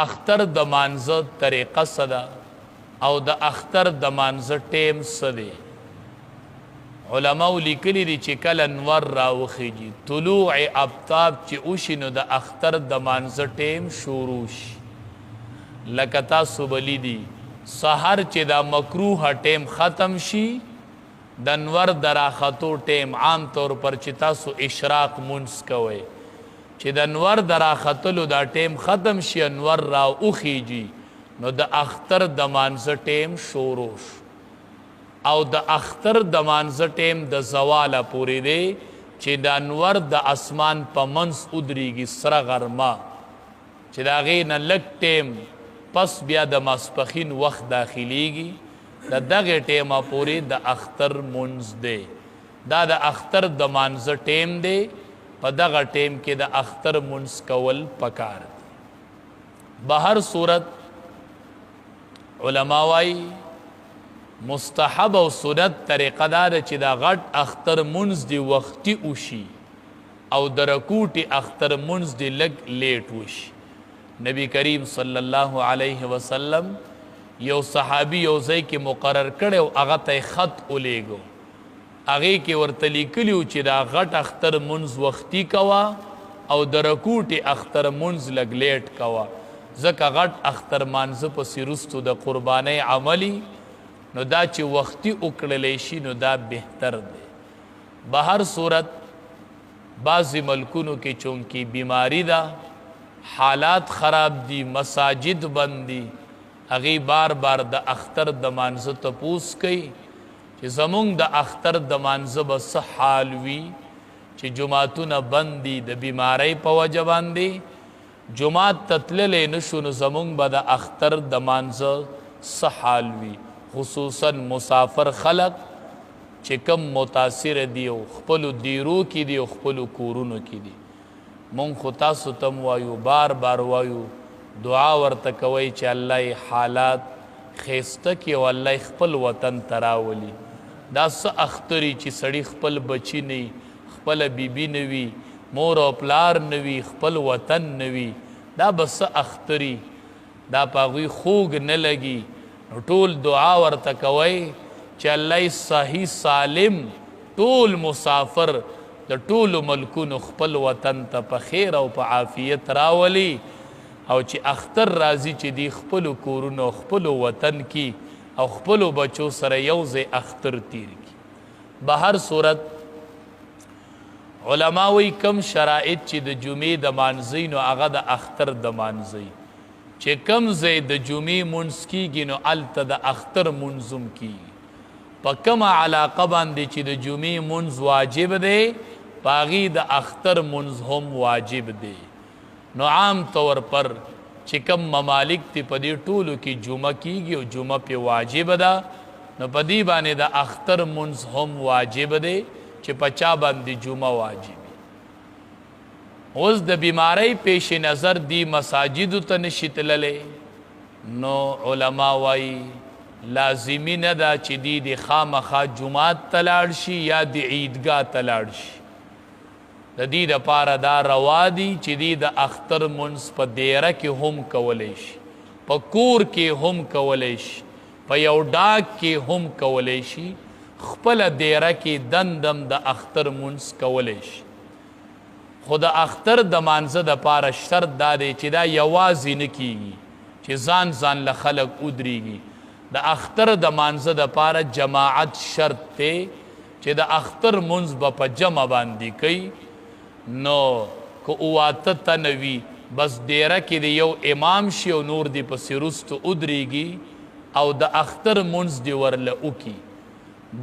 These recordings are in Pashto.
اختر د مانزه طریقه صدا او د اختر د مانزه ټیم صدی علماء لیکلی دي چې کله انور راوخیږي طلوع آفتاب چې وشي نو د اختر د مانزه ټیم شروع شي لکه تاسو بلی دي سحر چې دا مکروه ټیم ختم شي د انور د راختو ټیم عام طور پر چې تاسو اشراق منس کوئ چې د انور د راختلو دا ټیم ختم شي انور را اوخیږي نو د اختر د مانزه ټیم شروع او د اختر د مانزه ټیم د زواله پورې دی چې د انور د اسمان په منځ ودرېږي سره غرمه چې د هغې نه لږ ټیم پس بیا د ماسپښین وخت داخلیږي د دغې ټیمه پورې د اختر منځ دی دا د اختر د مانزه ټیم دی په دغه ټیم کې د اختر منځ کول پکار دی بهر صورت علما وایي مستحب او سنت طریقه دا ده چې دا غټ اختر منځ دی وختي وشي او د رکوټي اختر منځ دی لږ لیټ وشي نبی کریم صلی الله علیه وسلم یو صحابي یو ځای کې مقرر کړی او هغه ته خط ولیږو هغې کې ورته لیکلي چې دا غټ اختر منځ وختي کوه او د رکوټي اختر منځ لږ لیټ کوه ځکه غټ اختر مانځه پسې وروستو د قربانۍ عملي نو دا چې وختي وکړلی شي نو دا بهتر دی بهر صورت بعضې ملکونو کې چونکې بیماری ده حالات خراب دي مساجد بند دي هغې بار بار د اختر د مانځه تپوس کوي چې زمونږ د اختر د مانځه به څه حال وي چې جماعتونه بند دي د بیمارۍ په وجه باندې جماعت ته تللی نه شو نو زمونږ به د اختر د مانځه څه حال وي خصوصا مسافر خلق چې کم متاثر دي او خپلو دیرو کې دي او خپلو کورونو کې دي مونږ خو تاسو ته وایو بار بار وایو دعا ورته کوئ چې الله یې حالات ښایسته کړي او الله یې خپل وطن ته راولي دا څه اختري چې سړي خپل بچي نه وي خپله بیبي نه وي مور او پلار نه وي خپل وطن نه وي دا به څه اختري دا په هغوی خوږ نه لګي نو ټول دعا ورته کوئ چې الله یې صحیح سالم ټول مسافر د ټولو ملکونو خپل وطن ته په خیر او په عافیت راولي او چې اختر راځي چې دی خپلو کورونو خپلو وطن کې او خپلو بچو سره یو ځای اختر تیر کړي بهر صورت علما وایي کم شرایط چې د جمعې د مانځئ نو هغه د اختر د مانځئ چې کم ځای د جمعې منځ کیږي نو هلته د اختر منځ هم کیږي په کومه علاقه باندې چې د جمعې منځ واجب دی په هغې د اختر منځ هم واجب دی نو عام طور پر چې کم ممالک تی په دې ټولو کې جمعه کیږي او جمعه پې واجب ده نو په دې باندې د اختر منځ هم واجب دی چې په چا باندې جمعه واجب اوس د بیماری پیش نظر دی مساجدو ته نشي تللی نو علما وایي لازمي نه ده چې دی د خامخا جماعت ته لاړ شي یا د عیدګاه ته لاړ شي د دې دپاره دا روا دي چې دی د اختر منځ په دیره کې هم کولی شي په کور کې هم کولی شي په یو ډاک کې هم کولی شي خپله دیره کې دندم د اختر منځ کولی شي خو د اختر د مانځه دپاره شرط دا دی چې دا یوازې نه کیږي چې ځان ځان له خلک ودرېږي د اختر د مانځه دپاره جماعت شرط دی چې د اختر منځ به په جمع باندې کوي نو که اواته تنه وي بس ډیره کې د یو امام شي او نور دی پسې وروستو ودرېږي او د اختر منځ دی ورله وکړي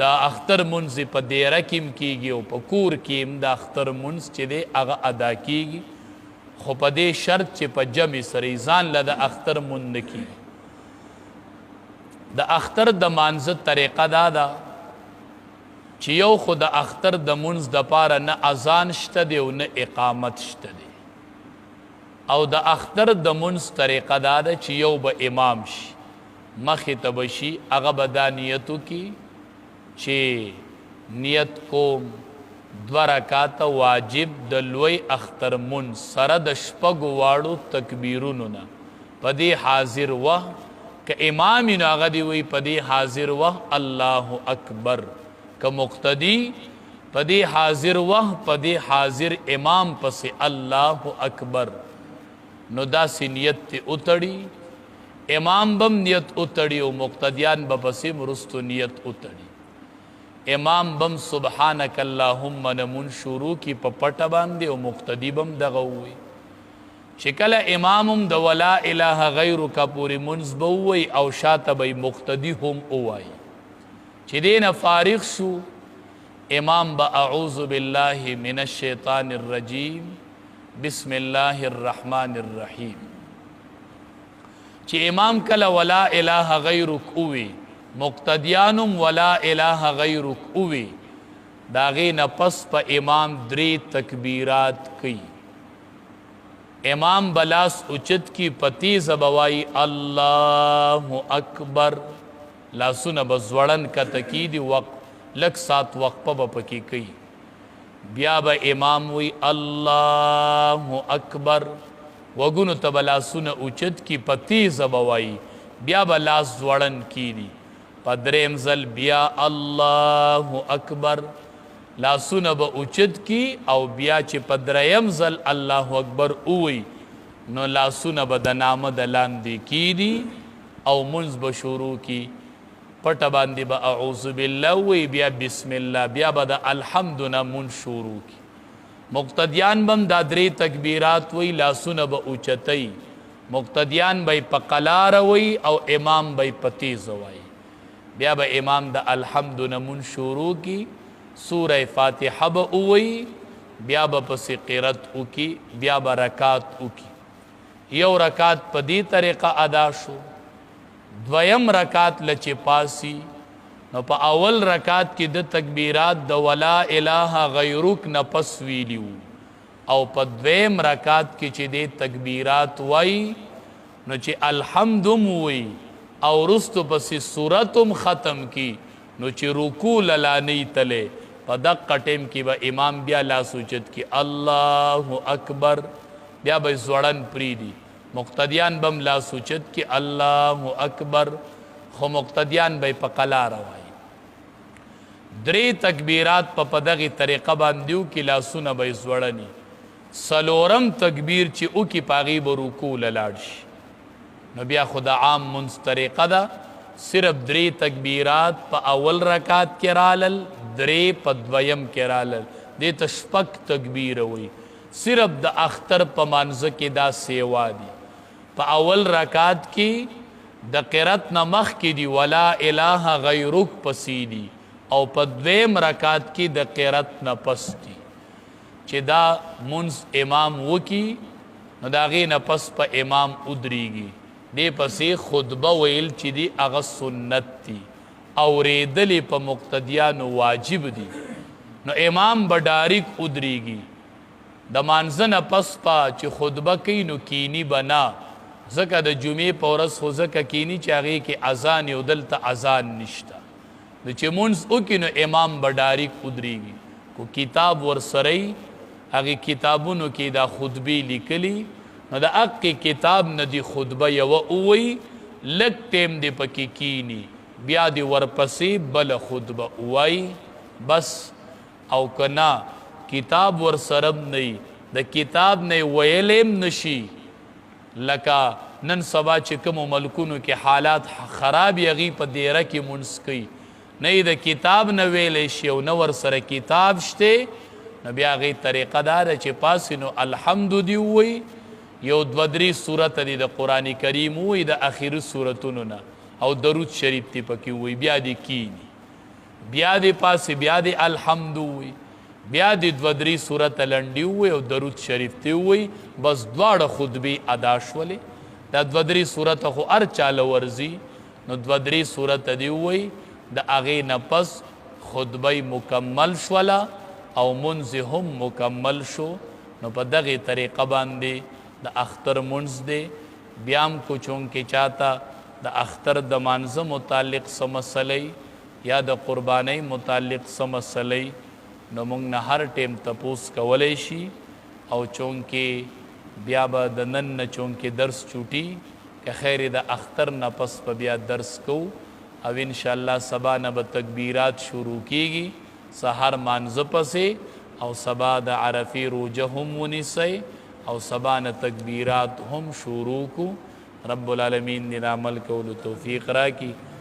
د اختر منځ په ډیره کې هم کیږي او په کور کې هم د اختر منځ چې دی هغه ادا کیږي خو په دې شرط چې په جمع سره ځان له د اختر منځ نه کیږي د اختر د مانځه طریقه دا ده چې یو خو د اختر د منځ دپاره نه اذان شته دی او نه اقامت شته دی او د اختر د منځ طریقه دا ده چې یو به امام شي مخې ته به شي هغه به دا نیت وکړي چې نیت کوم 2 رکعاته واجب د لوی اختر منځ سره د شپږو واړو تکبیرونو نه پدی حاضر وح که امامی نو آغا دی وی پدی حاضر وح اللہ اکبر که مقتدی پدی حاضر وح پدی حاضر امام پس اللہ اکبر نو دا سی نیت تی اتڑی امام بم نیت اتڑی و مقتدیان بپسی مرستو نیت اتڑی امام بم سبحانک اللہم نمون شروع کی پپٹا باندے و مقتدی بم دغوی شکل امامم د ولا الہ غیرک پوری منز بوئی او شات بی مقتدی هم اوائی چی دین فارغ شو امام با اعوذ باللہ من الشیطان الرجیم بسم اللہ الرحمن الرحیم چی امام کل ولا الہ غیرک اوی مقتدیانم ولا الہ غیرک اوی داغی نپس پا امام دری تکبیرات کی امام بلاس اچت کی پتی زبوائی اللہ اکبر لاسون بزوڑن کا تکیدی وقت لگ سات وقپا بپکی کئی بیا با امام وی اللہ اکبر وگنو تب لاسون اچت کی پتی زبوائی بیا با لاس زوڑن کی دی پدریم زل بیا اللہ اکبر لاسون با اچت کی او بیا چی پدریم زل اللہ اکبر اوی نو لاسون با دنام دلان دی کی دی او منز بشورو کی پٹ باندی با اعوذ باللہ وی بیا بسم اللہ بیا با دا الحمدنا من شورو کی مقتدیان بم دا دری تکبیرات وی لاسون با اچتی مقتدیان بای پقلار وی او امام بای پتیز وی بیا با امام دا الحمدنا من شورو کی سورہ فاتحہ با اوئی بیا با پسی قیرت اوکی بیا با رکات اوکی یو رکات پا دی طریقہ ادا شو دویم رکات لچے پاسی نو پا اول رکات کی د تکبیرات د ولا الہ غیرک نپس ویلیو او پا دویم رکات کی چی دے تکبیرات وائی نو چی الحمدم ہوئی او رستو پسی سورتم ختم کی نو چی رکو للانی تلے پا دقا ٹیم کی با امام بیا لا سوچت کی اللہ اکبر بیا با زوڑن پریدی مقتدیان بم لا سوچت کی اللہ اکبر خو مقتدیان با پقلا روائی دری تکبیرات پا پدغی طریقہ باندیو کی لاسون با زوڑنی سلورم تکبیر چی او کی پاغی با رکو للاڑش نو بیا خدا عام منز طریقہ دا صرف دری تکبیرات پا اول رکات کرالل دری پا دویم کرالل دی تشپک تکبیر ہوئی صرف دا اختر پا منزک دا سیوا دی پا اول رکات کی دا قرات نمخ کی دی ولا الہ غیرک پسی دی او پا دویم رکات کی دا قرات نپس دی چی دا منز امام وکی نو دا غی نپس پا امام ادریگی دی پسی خطبہ ویل چی دی اغا سنت تی او ریدلی پا مقتدیانو واجب دی نو امام بڈارک ادریگی دا مانزن پس پا چی خطبہ کی نو کینی بنا زکا دا جمعی پورس خو زکا کینی چاگی که ازان یو دلتا ازان نشتا دا چی منز اکی نو امام بڈارک ادریگی کو کتاب ورسرائی اگی کتابونو کی دا خطبی لکلی نو دا اقی کتاب ندی خطبہ یو اوئی لگ تیم دی پکی کینی بیا دی ورپسی بل خطبہ اوئی بس او کنا کتاب ورسرم نئی دا کتاب نئی ویلیم نشی لکا نن سبا چکم و ملکونو کی حالات خراب یغی پا دیرہ کی منسکی نئی دا کتاب نویلشی او نور سر کتاب شتے نبی آغی طریقہ دار چی پاسی نو الحمدو دی ہوئی یو دودری صورت دی دا قرآن کریم ہوئی دا آخر صورتونو نا او درود شریف تی پکی ہوئی بیا دی کینی بیا دی پاسی بیا دی الحمدو ہوئی بیا دی دودری صورت لنڈی ہوئی او درود شریف تی ہوئی بس دوار خطبی اداش ولی دا دودری صورت خو ارچال ورزی نو دودری صورت دی ہوئی دا آغی نپس خطبی مکمل شولا او منزی هم مکمل شو نو پا دغی طریقہ باندی دا اختر منز دے بیام کو چونکہ چاہتا دا اختر دا منز متعلق سمسلی یا دا قربانی متعلق سمسلی نو منگ نا ہر ٹیم تپوس کولی شی او چونکہ بیا با دا نن چونکہ درس چوٹی که خیر د اختر نه پس په بیا درس کو او ان شاء الله سبا نه به تکبیرات شروع کیږي سحر مانځه پسې او سبا د عرفی روجه هم ونیسئ او سبا نه تکبیرات هم شروع کو رب العالمین دې عمل کولو توفیق راکړي